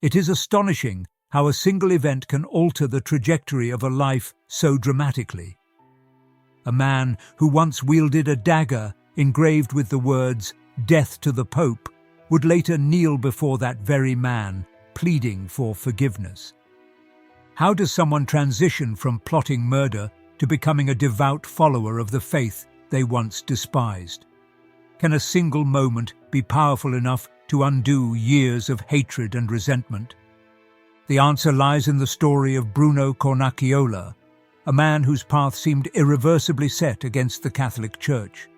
It is astonishing how a single event can alter the trajectory of a life so dramatically. A man who once wielded a dagger engraved with the words, "Death to the Pope," would later kneel before that very man, pleading for forgiveness. How does someone transition from plotting murder to becoming a devout follower of the faith they once despised? Can a single moment be powerful enough to undo years of hatred and resentment? The answer lies in the story of Bruno Cornacchiola, a man whose path seemed irreversibly set against the Catholic Church.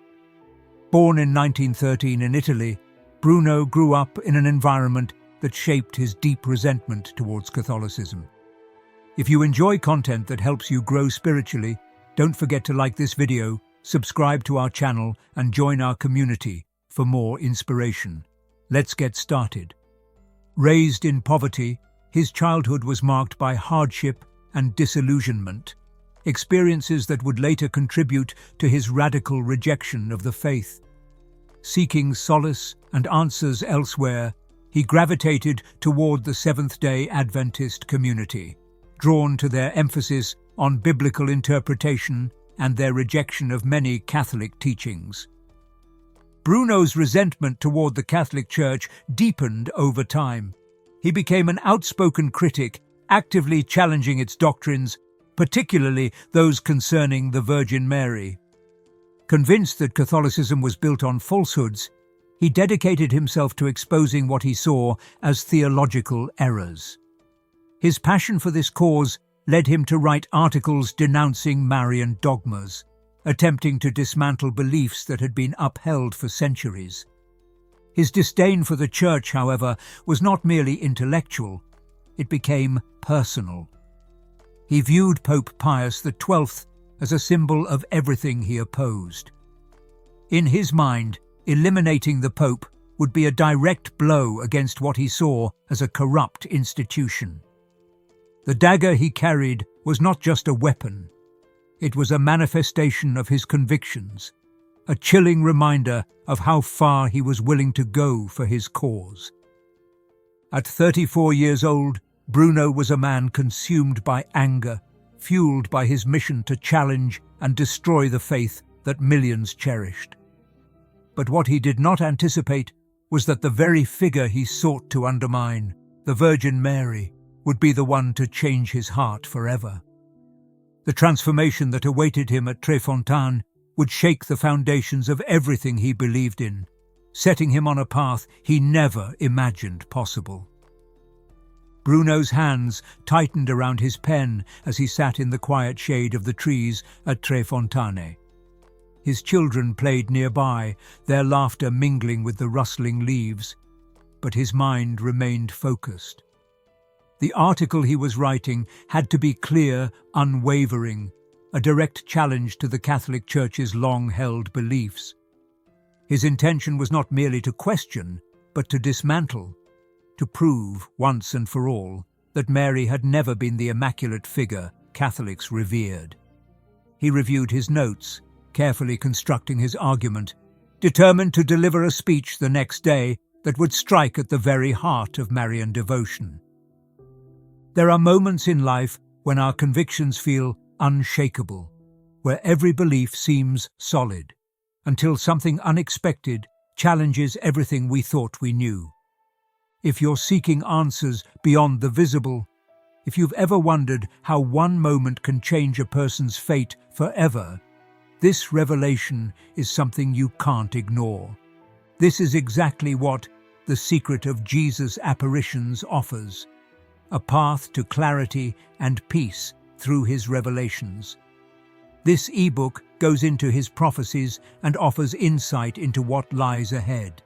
Born in 1913 in Italy, Bruno grew up in an environment that shaped his deep resentment towards Catholicism. If you enjoy content that helps you grow spiritually, don't forget to like this video, subscribe to our channel, and join our community for more inspiration. Let's get started. Raised in poverty, his childhood was marked by hardship and disillusionment, experiences that would later contribute to his radical rejection of the faith. Seeking solace and answers elsewhere, he gravitated toward the Seventh-day Adventist community, drawn to their emphasis on biblical interpretation and their rejection of many Catholic teachings. Bruno's resentment toward the Catholic Church deepened over time. He became an outspoken critic, actively challenging its doctrines, particularly those concerning the Virgin Mary. Convinced that Catholicism was built on falsehoods, he dedicated himself to exposing what he saw as theological errors. His passion for this cause led him to write articles denouncing Marian dogmas, attempting to dismantle beliefs that had been upheld for centuries. His disdain for the Church, however, was not merely intellectual, it became personal. He viewed Pope Pius XII as a symbol of everything he opposed. In his mind, eliminating the Pope would be a direct blow against what he saw as a corrupt institution. The dagger he carried was not just a weapon. It was a manifestation of his convictions, a chilling reminder of how far he was willing to go for his cause. At 34 years old, Bruno was a man consumed by anger, fueled by his mission to challenge and destroy the faith that millions cherished. But what he did not anticipate was that the very figure he sought to undermine, the Virgin Mary, would be the one to change his heart forever. The transformation that awaited him at Tréfontaine would shake the foundations of everything he believed in, setting him on a path he never imagined possible. Bruno's hands tightened around his pen as he sat in the quiet shade of the trees at Tréfontaine. His children played nearby, their laughter mingling with the rustling leaves, but his mind remained focused. The article he was writing had to be clear, unwavering, a direct challenge to the Catholic Church's long-held beliefs. His intention was not merely to question, but to dismantle, to prove, once and for all, that Mary had never been the immaculate figure Catholics revered. He reviewed his notes, carefully constructing his argument, determined to deliver a speech the next day that would strike at the very heart of Marian devotion. There are moments in life when our convictions feel unshakable, where every belief seems solid, until something unexpected challenges everything we thought we knew. If you're seeking answers beyond the visible, if you've ever wondered how one moment can change a person's fate forever, this revelation is something you can't ignore. This is exactly what The Secret of Jesus' Apparitions offers, a path to clarity and peace through his revelations. This ebook goes into his prophecies and offers insight into what lies ahead.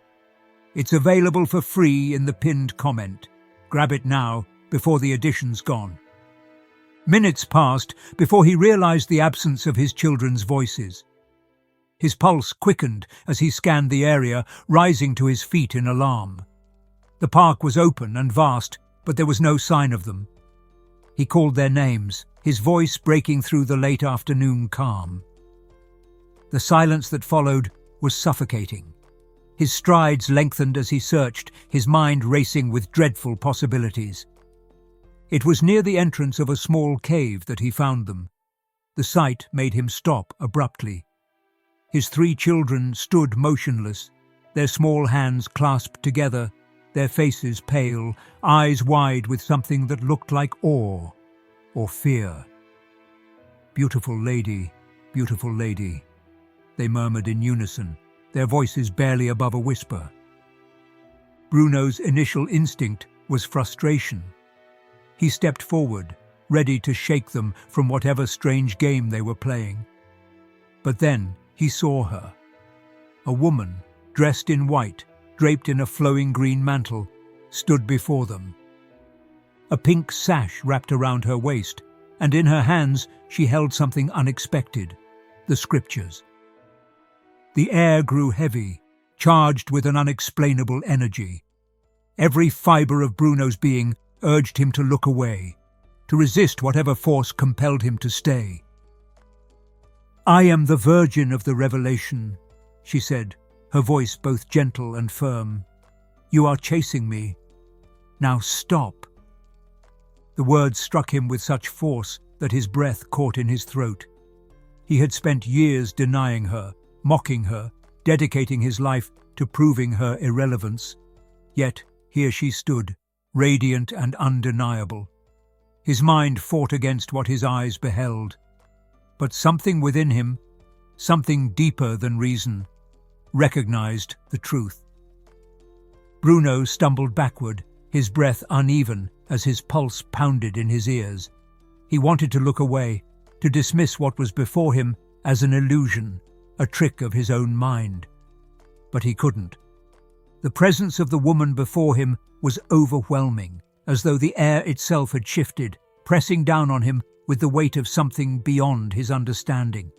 It's available for free in the pinned comment. Grab it now, before the edition's gone. Minutes passed before he realized the absence of his children's voices. His pulse quickened as he scanned the area, rising to his feet in alarm. The park was open and vast, but there was no sign of them. He called their names, his voice breaking through the late afternoon calm. The silence that followed was suffocating. His strides lengthened as he searched, his mind racing with dreadful possibilities. It was near the entrance of a small cave that he found them. The sight made him stop abruptly. His 3 children stood motionless, their small hands clasped together, their faces pale, eyes wide with something that looked like awe or fear. beautiful lady," they murmured in unison, their voices barely above a whisper. Bruno's initial instinct was frustration. He stepped forward, ready to shake them from whatever strange game they were playing. But then he saw her. A woman, dressed in white, draped in a flowing green mantle, stood before them. A pink sash wrapped around her waist, and in her hands she held something unexpected, the scriptures. The air grew heavy, charged with an unexplainable energy. Every fibre of Bruno's being urged him to look away, to resist whatever force compelled him to stay. "I am the Virgin of the Revelation," she said, her voice both gentle and firm. "You are chasing me. Now stop." The words struck him with such force that his breath caught in his throat. He had spent years denying her, mocking her, dedicating his life to proving her irrelevance. Yet here she stood, radiant and undeniable. His mind fought against what his eyes beheld. But something within him, something deeper than reason, recognized the truth. Bruno stumbled backward, his breath uneven as his pulse pounded in his ears. He wanted to look away, to dismiss what was before him as an illusion, a trick of his own mind. But he couldn't. The presence of the woman before him was overwhelming, as though the air itself had shifted, pressing down on him with the weight of something beyond his understanding.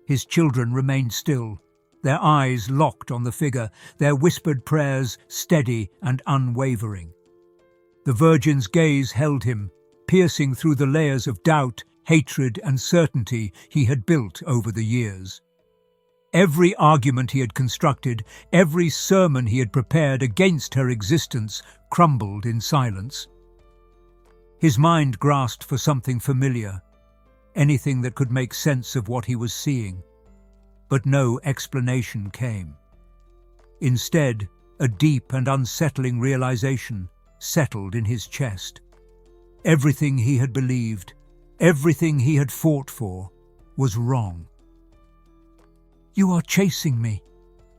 His children remained still, their eyes locked on the figure, their whispered prayers steady and unwavering. The Virgin's gaze held him, piercing through the layers of doubt, hatred and certainty he had built over the years. Every argument he had constructed, every sermon he had prepared against her existence crumbled in silence. His mind grasped for something familiar, anything that could make sense of what he was seeing. But no explanation came. Instead, a deep and unsettling realization settled in his chest. Everything he had believed, everything he had fought for, was wrong. "You are chasing me,"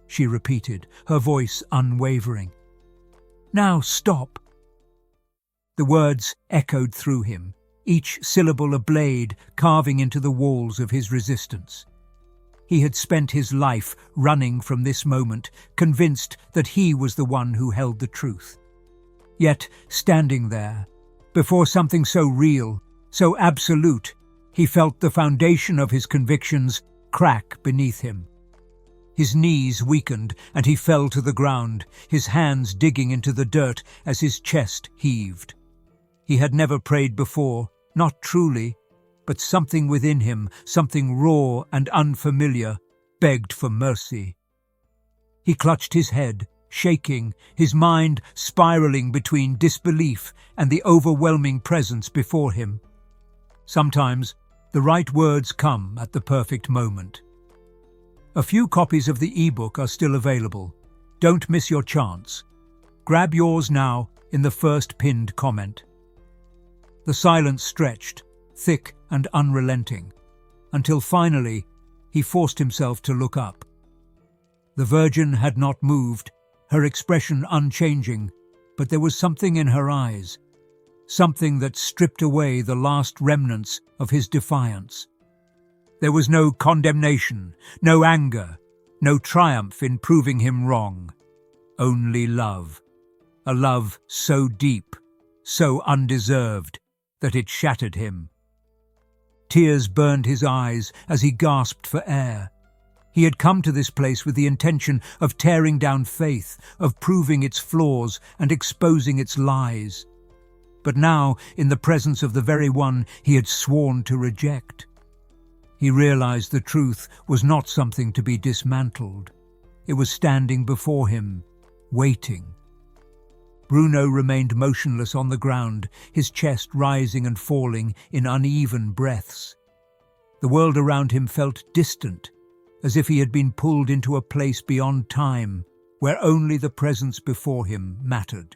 she repeated, her voice unwavering. "Now stop." The words echoed through him, each syllable a blade carving into the walls of his resistance. He had spent his life running from this moment, convinced that he was the one who held the truth. Yet, standing there, before something so real, so absolute, he felt the foundation of his convictions crack beneath him. His knees weakened and he fell to the ground, his hands digging into the dirt as his chest heaved. He had never prayed before, not truly, but something within him, something raw and unfamiliar, begged for mercy. He clutched his head, shaking, his mind spiraling between disbelief and the overwhelming presence before him. Sometimes the right words come at the perfect moment. A few copies of the ebook are still available. Don't miss your chance. Grab yours now in the first pinned comment. The silence stretched, thick and unrelenting, until finally he forced himself to look up. The Virgin had not moved, her expression unchanging, but there was something in her eyes, something that stripped away the last remnants of his defiance. There was no condemnation, no anger, no triumph in proving him wrong. Only love. A love so deep, so undeserved, that it shattered him. Tears burned his eyes as he gasped for air. He had come to this place with the intention of tearing down faith, of proving its flaws and exposing its lies. But now, in the presence of the very one he had sworn to reject, he realized the truth was not something to be dismantled. It was standing before him, waiting. Bruno remained motionless on the ground, his chest rising and falling in uneven breaths. The world around him felt distant, as if he had been pulled into a place beyond time, where only the presence before him mattered.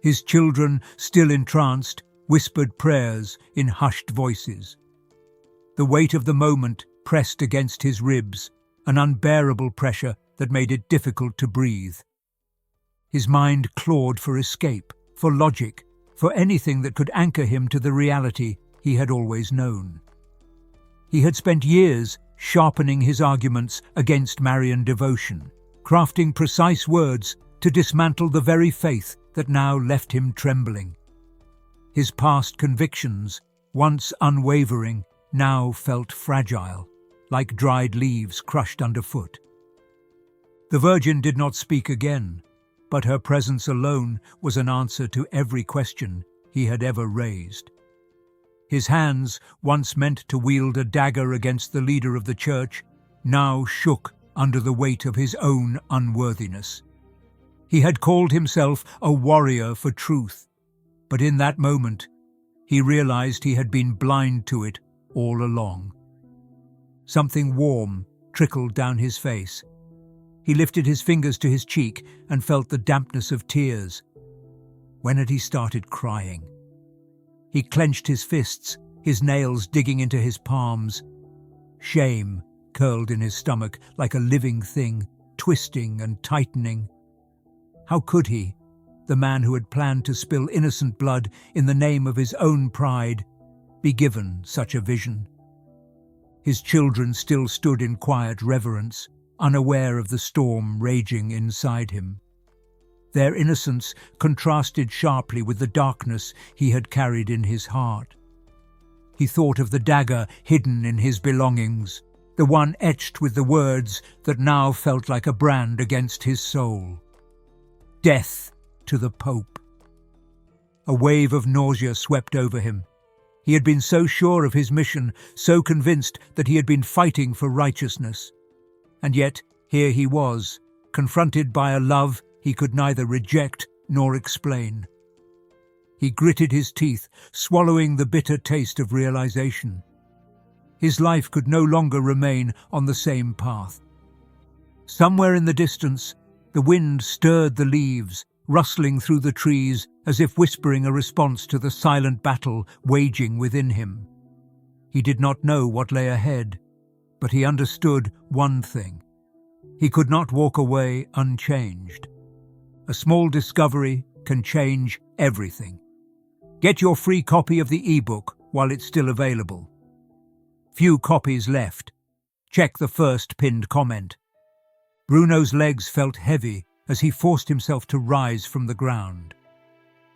His children, still entranced, whispered prayers in hushed voices. The weight of the moment pressed against his ribs, an unbearable pressure that made it difficult to breathe. His mind clawed for escape, for logic, for anything that could anchor him to the reality he had always known. He had spent years sharpening his arguments against Marian devotion, crafting precise words to dismantle the very faith that now left him trembling. His past convictions, once unwavering, now felt fragile, like dried leaves crushed underfoot. The Virgin did not speak again, but her presence alone was an answer to every question he had ever raised. His hands, once meant to wield a dagger against the leader of the church, now shook under the weight of his own unworthiness. He had called himself a warrior for truth, but in that moment he realized he had been blind to it all along. Something warm trickled down his face. He lifted his fingers to his cheek and felt the dampness of tears. When had he started crying? He clenched his fists, his nails digging into his palms. Shame curled in his stomach like a living thing, twisting and tightening. How could he, the man who had planned to spill innocent blood in the name of his own pride, be given such a vision? His children still stood in quiet reverence, unaware of the storm raging inside him. Their innocence contrasted sharply with the darkness he had carried in his heart. He thought of the dagger hidden in his belongings, the one etched with the words that now felt like a brand against his soul. Death to the Pope. A wave of nausea swept over him. He had been so sure of his mission, so convinced that he had been fighting for righteousness. And yet, here he was, confronted by a love he could neither reject nor explain. He gritted his teeth, swallowing the bitter taste of realization. His life could no longer remain on the same path. Somewhere in the distance, the wind stirred the leaves, rustling through the trees as if whispering a response to the silent battle waging within him. He did not know what lay ahead, but he understood one thing. He could not walk away unchanged. A small discovery can change everything. Get your free copy of the ebook while it's still available. Few copies left. Check the first pinned comment. Bruno's legs felt heavy as he forced himself to rise from the ground.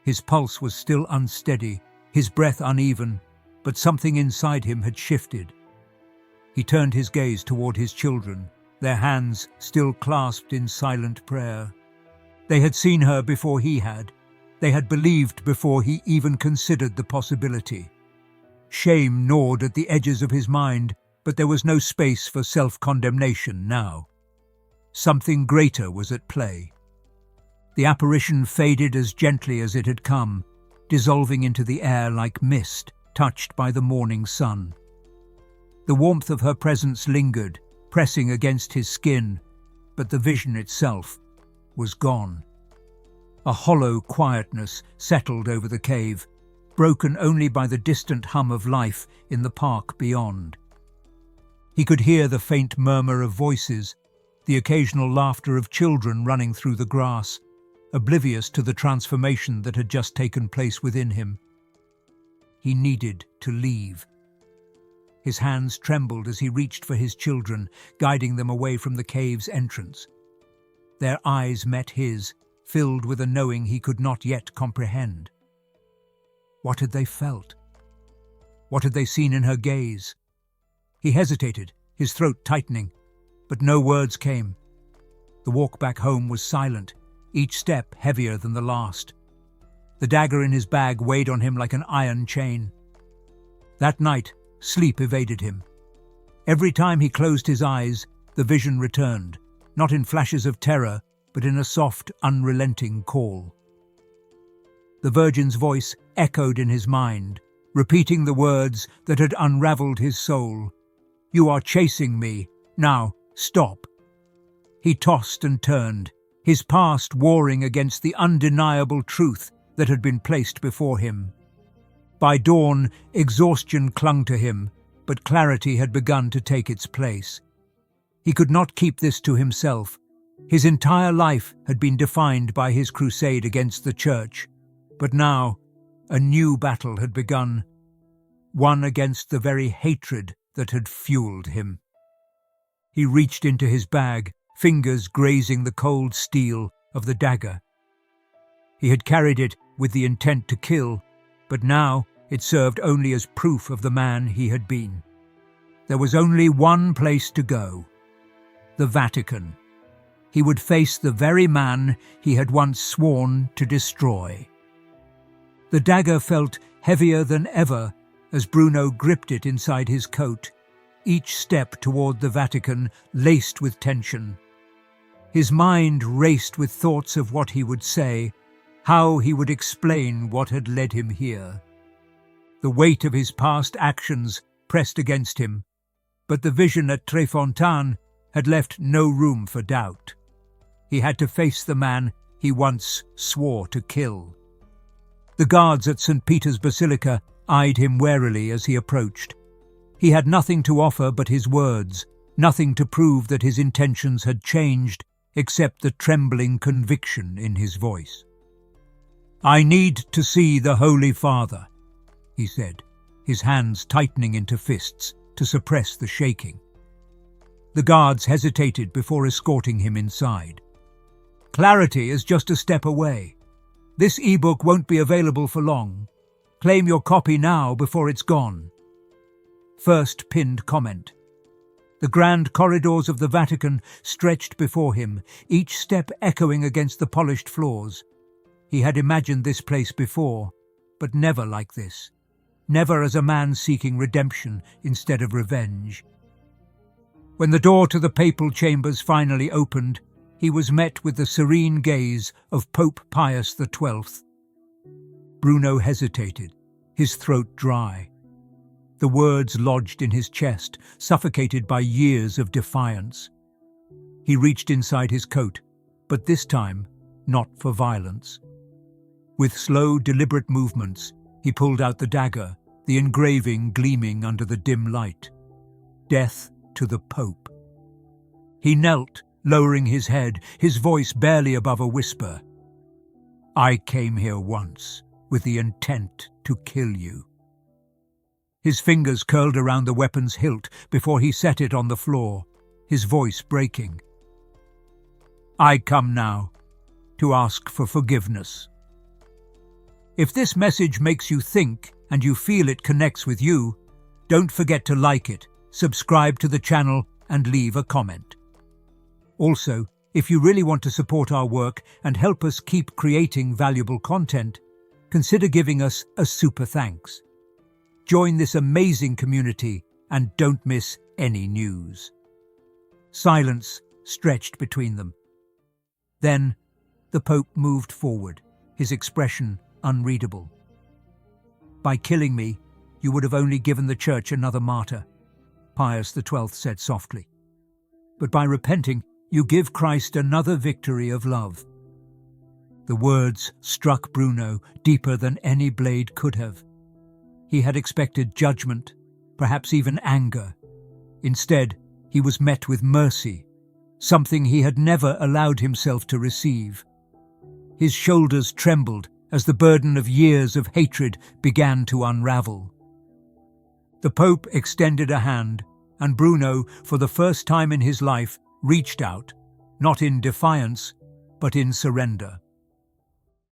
His pulse was still unsteady, his breath uneven, but something inside him had shifted. He turned his gaze toward his children, their hands still clasped in silent prayer. They had seen her before he had. They had believed before he even considered the possibility. Shame gnawed at the edges of his mind, but there was no space for self-condemnation now. Something greater was at play. The apparition faded as gently as it had come, dissolving into the air like mist touched by the morning sun. The warmth of her presence lingered, pressing against his skin, but the vision itself was gone. A hollow quietness settled over the cave, broken only by the distant hum of life in the park beyond. He could hear the faint murmur of voices, the occasional laughter of children running through the grass, oblivious to the transformation that had just taken place within him. He needed to leave. His hands trembled as he reached for his children, guiding them away from the cave's entrance. Their eyes met his, filled with a knowing he could not yet comprehend. What had they felt? What had they seen in her gaze? He hesitated, his throat tightening, but no words came. The walk back home was silent, each step heavier than the last. The dagger in his bag weighed on him like an iron chain. That night, sleep evaded him. Every time he closed his eyes, the vision returned, not in flashes of terror, but in a soft, unrelenting call. The Virgin's voice echoed in his mind, repeating the words that had unraveled his soul. "You are chasing me. Now, stop." He tossed and turned, his past warring against the undeniable truth that had been placed before him. By dawn, exhaustion clung to him, but clarity had begun to take its place. He could not keep this to himself. His entire life had been defined by his crusade against the Church, but now a new battle had begun, one against the very hatred that had fueled him. He reached into his bag, fingers grazing the cold steel of the dagger. He had carried it with the intent to kill, but now it served only as proof of the man he had been. There was only one place to go: the Vatican. He would face the very man he had once sworn to destroy. The dagger felt heavier than ever as Bruno gripped it inside his coat, each step toward the Vatican laced with tension. His mind raced with thoughts of what he would say, how he would explain what had led him here. The weight of his past actions pressed against him, but the vision at Trefontaine had left no room for doubt. He had to face the man he once swore to kill. The guards at St. Peter's Basilica eyed him warily as he approached. He had nothing to offer but his words, nothing to prove that his intentions had changed except the trembling conviction in his voice. "I need to see the Holy Father," he said, his hands tightening into fists to suppress the shaking. The guards hesitated before escorting him inside. "Clarity is just a step away. This e-book won't be available for long. Claim your copy now before it's gone." First pinned comment. The grand corridors of the Vatican stretched before him, each step echoing against the polished floors. He had imagined this place before, but never like this. Never as a man seeking redemption instead of revenge. When the door to the papal chambers finally opened, he was met with the serene gaze of Pope Pius XII. Bruno hesitated, his throat dry. The words lodged in his chest, suffocated by years of defiance. He reached inside his coat, but this time not for violence. With slow, deliberate movements, he pulled out the dagger, the engraving gleaming under the dim light. Death to the Pope. He knelt, lowering his head, his voice barely above a whisper. "I came here once with the intent to kill you." His fingers curled around the weapon's hilt before he set it on the floor, his voice breaking. "I come now to ask for forgiveness." If this message makes you think and you feel it connects with you, don't forget to like it, subscribe to the channel and leave a comment. Also, if you really want to support our work and help us keep creating valuable content, consider giving us a super thanks. Join this amazing community and don't miss any news. Silence stretched between them. Then, the Pope moved forward, his expression unreadable. "By killing me, you would have only given the Church another martyr," Pius XII said softly. "But by repenting, you give Christ another victory of love." The words struck Bruno deeper than any blade could have. He had expected judgment, perhaps even anger. Instead, he was met with mercy, something he had never allowed himself to receive. His shoulders trembled as the burden of years of hatred began to unravel. The Pope extended a hand, and Bruno, for the first time in his life, reached out, not in defiance, but in surrender.